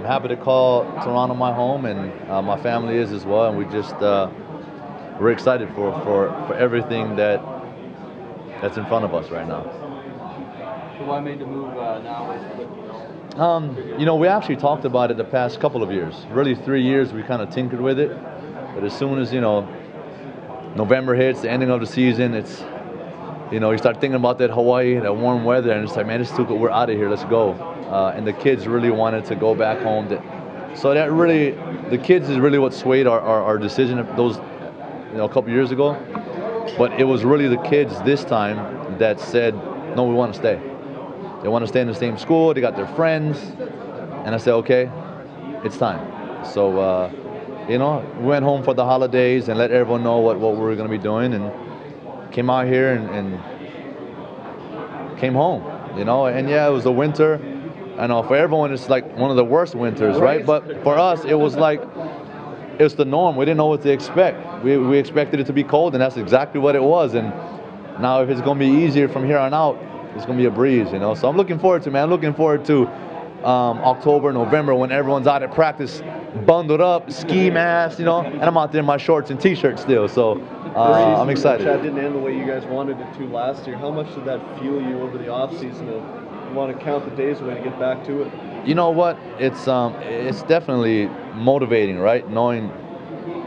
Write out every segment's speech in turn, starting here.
I'm happy to call Toronto my home, and my family is as well. And we're excited for everything that's in front of us right now. So why made the move now? We actually talked about it the past couple of years. Really, 3 years we kind of tinkered with it, but as soon as November hits, the ending of the season, you start thinking about that Hawaii, that warm weather, and it's like, man, it's too cool. We're out of here. Let's go. And the kids really wanted to go back home. So the kids is really what swayed our decision those, a couple years ago. But it was really the kids this time that said, no, we want to stay. They want to stay in the same school. They got their friends. And I said, okay, it's time. So, we went home for the holidays and let everyone know what we were going to be doing, and came out here and came home, And yeah, it was a winter. I know for everyone it's like one of the worst winters, right? But for us, it was like, it's the norm. We didn't know what to expect. We expected it to be cold, and that's exactly what it was. And now if it's going to be easier from here on out, it's going to be a breeze, So I'm looking forward to, man. I'm looking forward to October, November, when everyone's out at practice, bundled up, ski mask, and I'm out there in my shorts and t-shirt still. So I'm excited. Chad didn't end the way you guys wanted it to last year. How much did that fuel you over the offseason to want to count the days away to get back to it? You know what? It's definitely motivating, right? Knowing,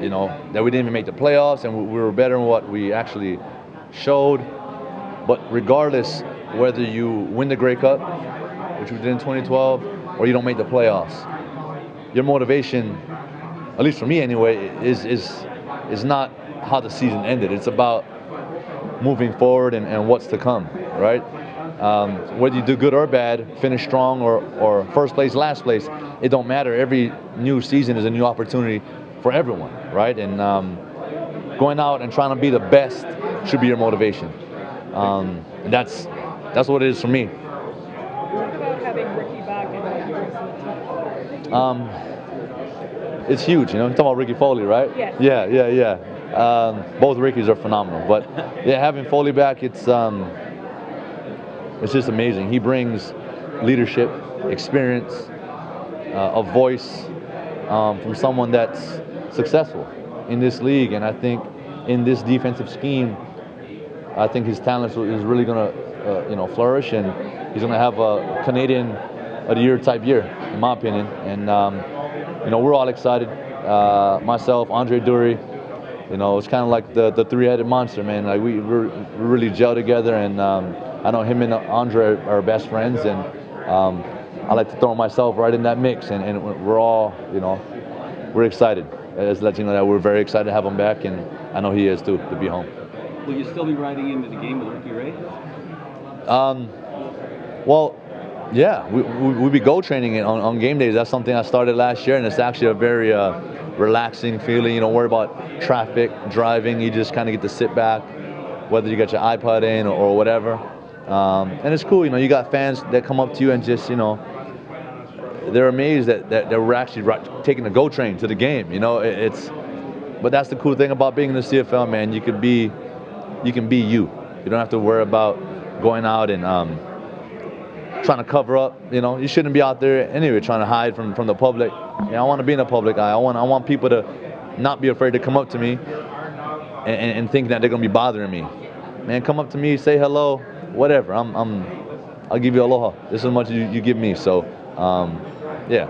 that we didn't even make the playoffs and we were better than what we actually showed. But regardless, whether you win the Grey Cup, which we did in 2012, or you don't make the playoffs, your motivation, at least for me anyway, is not how the season ended. It's about moving forward and what's to come, right? Whether you do good or bad, finish strong or first place, last place, it don't matter. Every new season is a new opportunity for everyone, right? And going out and trying to be the best should be your motivation. And that's what it is for me. What about having Ricky back and what yours in the team? It's huge, You're talking about Ricky Foley, right? Yes. Yeah. Both Rickies are phenomenal, but yeah, having Foley back, it's just amazing. He brings leadership, experience, a voice from someone that's successful in this league, and I think in this defensive scheme, I think his talent is really going to, flourish, and he's going to have a Canadian of the Year type year, in my opinion. And we're all excited. Myself, Andre Dury. It's kind of like the three-headed monster, man. Like we really gel together, and I know him and Andre are best friends, and I like to throw myself right in that mix, and we're all, we're excited. As let you know that we're very excited to have him back, and I know he is too, to be home. Will you still be riding into the game with Ricky Ray? Well, yeah, we be go training on game days. That's something I started last year, and it's actually a very relaxing feeling. You don't worry about traffic, driving. You just kind of get to sit back, whether you got your iPod in or whatever. And it's cool, you got fans that come up to you and just, they're amazed that we're actually taking the GO train to the game. But that's the cool thing about being in the CFL, man. You can be you. You don't have to worry about going out and trying to cover up. You shouldn't be out there anyway trying to hide from the public. I want to be in the public eye. I want people to not be afraid to come up to me and think that they're gonna be bothering me. Man, come up to me, say hello, whatever. I'll give you aloha. This is as much as you give me. So, yeah.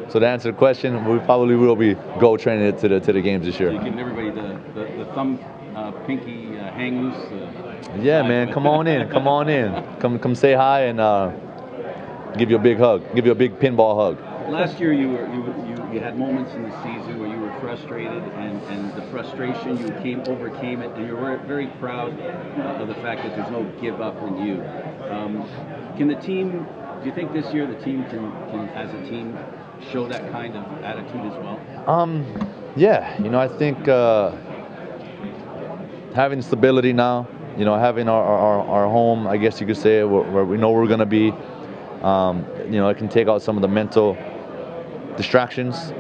So to answer the question, we probably will be go training it to the games this year. You're giving everybody the thumb, pinky hang loose. Yeah, man, come on in. Come say hi and give you a big hug. Give you a big pinball hug. Last year you had moments in the season where you were frustrated, and the frustration you overcame it, and you were very proud of the fact that there's no give up in you. Can the team? Do you think this year the team can as a team show that kind of attitude as well? Yeah, I think having stability now, having our home, I guess you could say, where we know we're going to be, it can take out some of the mental distractions.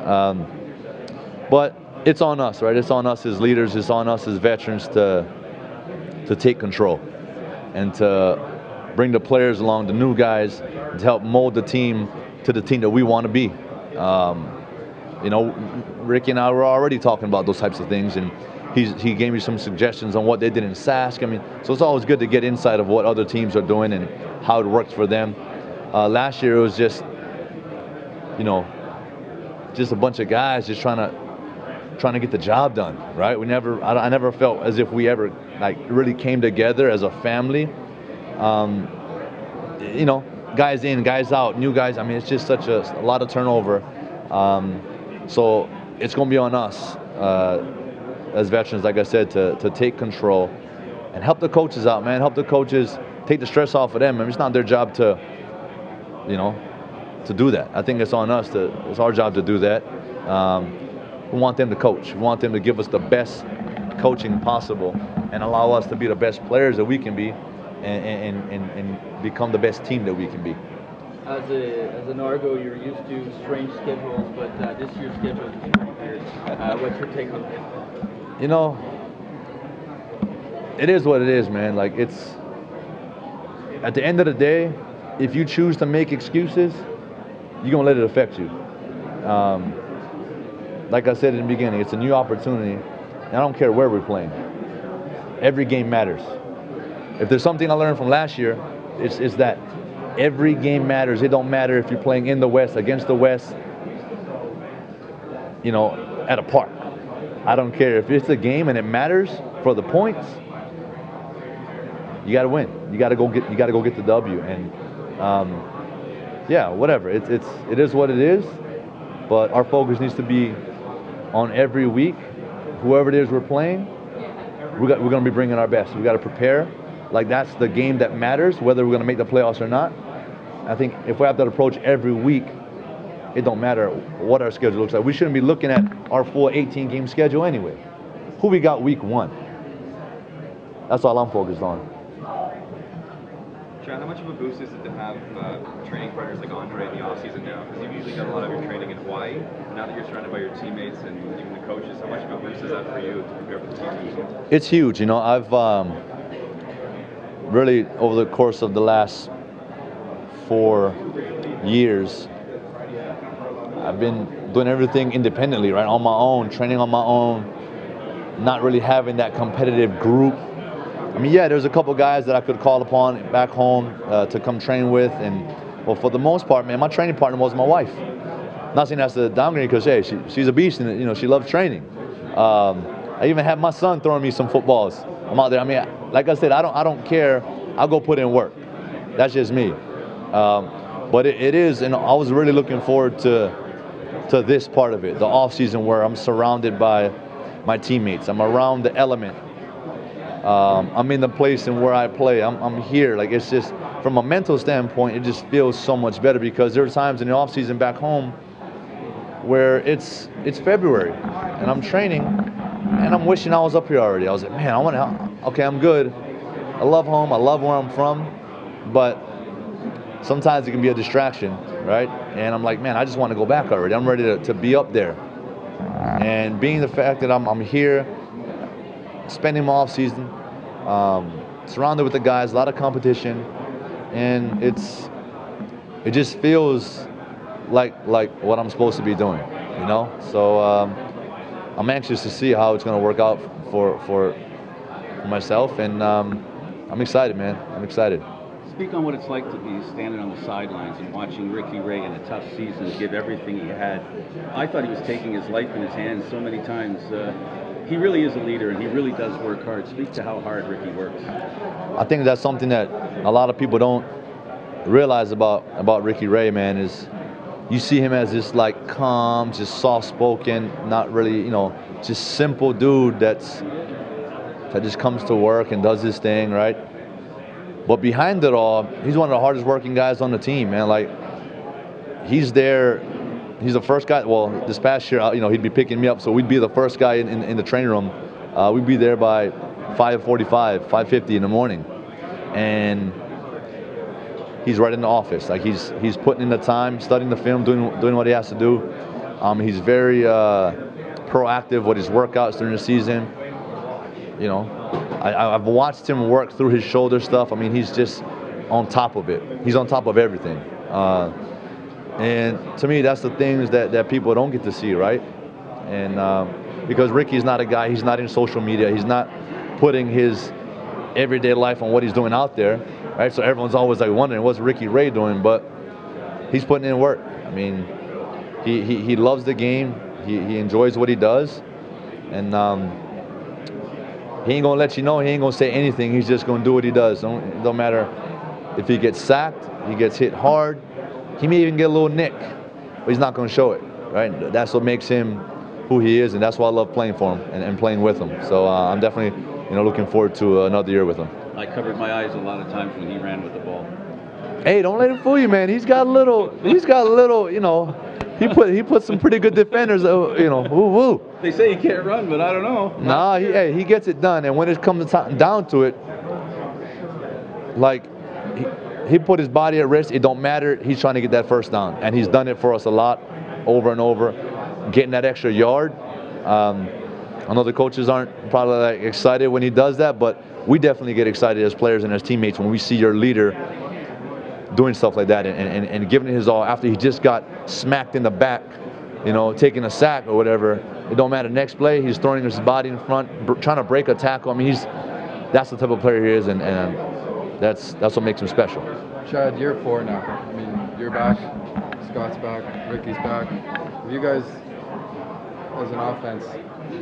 But it's on us, right? It's on us as leaders. It's on us as veterans to take control and to bring the players along, the new guys, to help mold the team to the team that we want to be. You know, Ricky and I were already talking about those types of things, and he gave me some suggestions on what they did in Sask. I mean, so it's always good to get insight of what other teams are doing and how it works for them. Last year it was just, you know, just a bunch of guys just trying to get the job done, right? I never felt as if we ever like really came together as a family. You know, guys in, guys out, new guys. I mean, it's just such a lot of turnover. So it's going to be on us as veterans, like I said, to take control and help the coaches out, man. Help the coaches take the stress off of them. I mean, it's not their job to, you know, to do that. I think it's on us. It's our job to do that. We want them to coach. We want them to give us the best coaching possible and allow us to be the best players that we can be and become the best team that we can be. As an Argo, you're used to strange schedules, but this year's schedule is pretty weird. What's your take on it? You know, it is what it is, man. Like, it's at the end of the day, if you choose to make excuses, you're gonna let it affect you. Like I said in the beginning, it's a new opportunity, and I don't care where we're playing. Every game matters. If there's something I learned from last year, it's that every game matters. It don't matter if you're playing in the West, against the West, you know, at a park. I don't care. If it's a game and it matters for the points, you got to win. You got to go get the W. And yeah, whatever. It is what it is. But our focus needs to be on every week. Whoever it is we're playing, we're going to be bringing our best. We got to prepare. Like, that's the game that matters, whether we're going to make the playoffs or not. I think if we have that approach every week, it don't matter what our schedule looks like. We shouldn't be looking at our full 18-game schedule anyway. Who we got week 1? That's all I'm focused on. John, how much of a boost is it to have training partners like Andre in the offseason now? Because you've usually done a lot of your training in Hawaii. Now that you're surrounded by your teammates and even the coaches, how much of a boost is that for you to prepare for the season? It's huge. You know, I've really, over the course of the last 4 years, I've been doing everything independently, right, on my own, training on my own, not really having that competitive group. I mean, yeah, there's a couple guys that I could call upon back home to come train with, and well, for the most part, man, my training partner was my wife. Not saying that's a downgrade, because hey, she's a beast, and you know, she loves training. I even had my son throwing me some footballs. I'm out there. I mean, like I said, I don't care. I'll go put in work. That's just me. But it is, and I was really looking forward to this part of it, the off season, where I'm surrounded by my teammates. I'm around the element. I'm in the place and where I play. I'm here. Like, it's just, from a mental standpoint, it just feels so much better, because there are times in the off season back home where it's February and I'm training and I'm wishing I was up here already. I was like, man, okay, I'm good. I love home. I love where I'm from, but sometimes it can be a distraction, right? And I'm like, man, I just want to go back already. I'm ready to be up there. And being the fact that I'm here, spending my off season, surrounded with the guys, a lot of competition, and it just feels like what I'm supposed to be doing, you know. So I'm anxious to see how it's going to work out for myself, and I'm excited, man. I'm excited. Speak on what it's like to be standing on the sidelines and watching Ricky Ray in a tough season give everything he had. I thought he was taking his life in his hands so many times. He really is a leader, and he really does work hard. Speak to how hard Ricky works. I think that's something that a lot of people don't realize about Ricky Ray, man, is you see him as this like calm, just soft-spoken, not really, you know, just simple dude that just comes to work and does his thing, right? But behind it all, he's one of the hardest working guys on the team, man. Like, he's there. He's the first guy. Well, this past year, you know, he'd be picking me up, so we'd be the first guy in the training room. We'd be there by 5:45, 5:50 in the morning, and he's right in the office. Like, he's putting in the time, studying the film, doing what he has to do. He's very proactive with his workouts during the season. You know, I've watched him work through his shoulder stuff. I mean, he's just on top of it. He's on top of everything. And to me, that's the things that people don't get to see, right? And because Ricky's not a guy, he's not in social media, he's not putting his everyday life on what he's doing out there, right? So everyone's always like wondering, what's Ricky Ray doing? But he's putting in work. I mean, he loves the game, he enjoys what he does, and he ain't gonna let you know, he ain't gonna say anything, he's just gonna do what he does. Don't matter if he gets sacked, he gets hit hard, he may even get a little nick, but he's not gonna show it, right? That's what makes him who he is, and that's why I love playing for him and playing with him. So I'm definitely, looking forward to another year with him. I covered my eyes a lot of times when he ran with the ball. Hey, don't let him fool you, man. He's got a little, he put some pretty good defenders, woo. They say he can't run, but I don't know. Nah, he gets it done, and when it comes down to it, like, he put his body at risk. It don't matter. He's trying to get that first down, and he's done it for us a lot, over and over, getting that extra yard. I know the coaches aren't probably like excited when he does that, but we definitely get excited as players and as teammates when we see your leader doing stuff like that and giving it his all after he just got smacked in the back, taking a sack or whatever. It don't matter. Next play, he's throwing his body in front, trying to break a tackle. I mean, that's the type of player he is, and that's what makes him special. Chad, year 4 now. I mean, you're back, Scott's back, Ricky's back. For you guys, as an offense,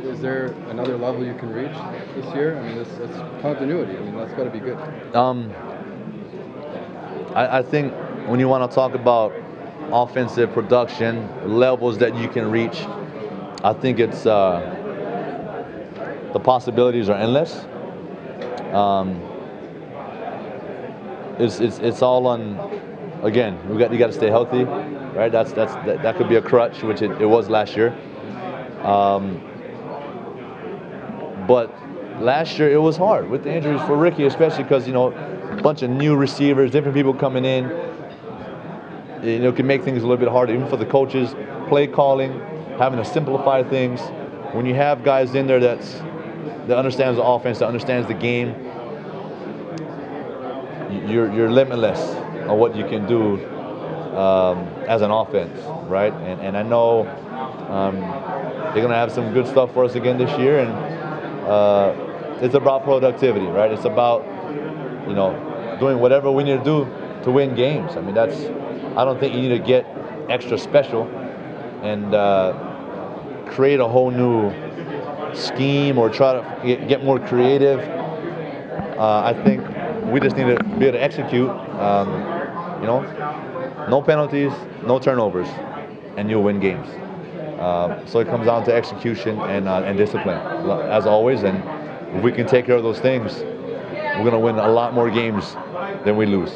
is there another level you can reach this year? I mean, that's continuity. I mean, that's got to be good. I think when you want to talk about offensive production, levels that you can reach, I think it's the possibilities are endless. It's all on, again, you got to stay healthy, right? That could be a crutch, which it was last year. But last year it was hard with the injuries for Ricky, especially because a bunch of new receivers, different people coming in. It can make things a little bit harder, even for the coaches. Play calling, having to simplify things. When you have guys in there that understands the offense, that understands the game, you're limitless on what you can do as an offense, right? And I know they're gonna have some good stuff for us again this year, and it's about productivity, right? It's about doing whatever we need to do to win games. I mean, I don't think you need to get extra special and create a whole new scheme or try to get more creative. I think we just need to be able to execute. No penalties, no turnovers, and you'll win games. So it comes down to execution and discipline, as always. And if we can take care of those things, we're going to win a lot more games than we lose.